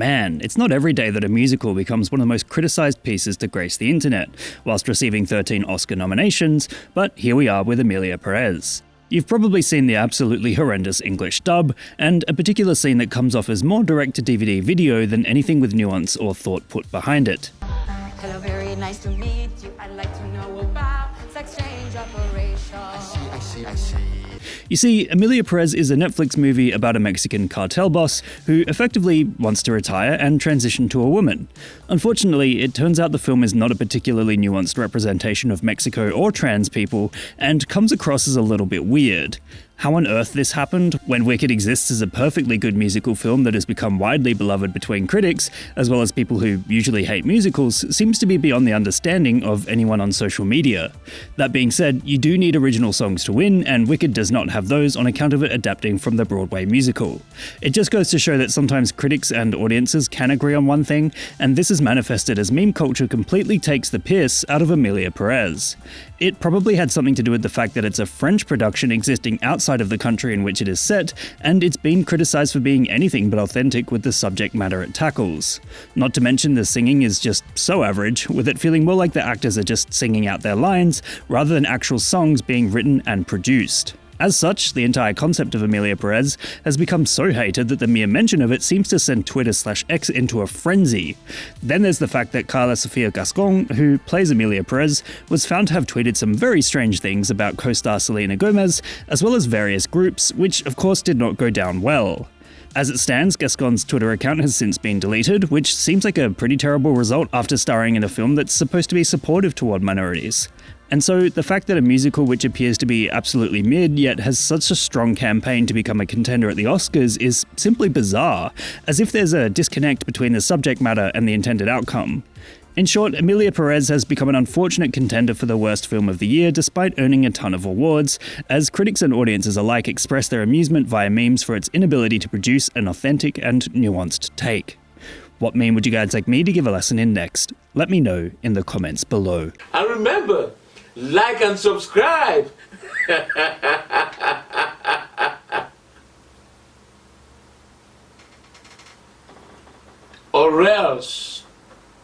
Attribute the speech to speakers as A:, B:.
A: Man, it's not every day that a musical becomes one of the most criticised pieces to grace the internet, whilst receiving 13 Oscar nominations, but here we are with Emilia Perez. You've probably seen the absolutely horrendous English dub, and a particular scene that comes off as more direct-to-DVD video than anything with nuance or thought put behind it.
B: Hello, very nice to meet you. I'd like to know about sex change operation. I see.
A: You see, Emilia Perez is a Netflix movie about a Mexican cartel boss who effectively wants to retire and transition to a woman. Unfortunately, it turns out the film is not a particularly nuanced representation of Mexico or trans people, and comes across as a little bit weird. How on earth this happened, when Wicked exists as a perfectly good musical film that has become widely beloved between critics, as well as people who usually hate musicals, seems to be beyond the understanding of anyone on social media. That being said, you do need original songs to win, and Wicked does not have those on account of it adapting from the Broadway musical. It just goes to show that sometimes critics and audiences can agree on one thing, and this is manifested as meme culture completely takes the piss out of Emilia Perez. It probably had something to do with the fact that it's a French production existing outside of the country in which it is set, and it's been criticised for being anything but authentic with the subject matter it tackles. Not to mention the singing is just so average, with it feeling more like the actors are just singing out their lines, rather than actual songs being written and produced. As such, the entire concept of Emilia Perez has become so hated that the mere mention of it seems to send Twitter/X into a frenzy. Then there's the fact that Carla Sofia Gascon, who plays Emilia Perez, was found to have tweeted some very strange things about co-star Selena Gomez, as well as various groups, which of course did not go down well. As it stands, Gascon's Twitter account has since been deleted, which seems like a pretty terrible result after starring in a film that's supposed to be supportive toward minorities. And so, the fact that a musical which appears to be absolutely mid, yet has such a strong campaign to become a contender at the Oscars is simply bizarre, as if there's a disconnect between the subject matter and the intended outcome. In short, Emilia Perez has become an unfortunate contender for the worst film of the year despite earning a ton of awards, as critics and audiences alike express their amusement via memes for its inability to produce an authentic and nuanced take. What meme would you guys like me to give a lesson in next? Let me know in the comments below.
C: And remember, like and subscribe.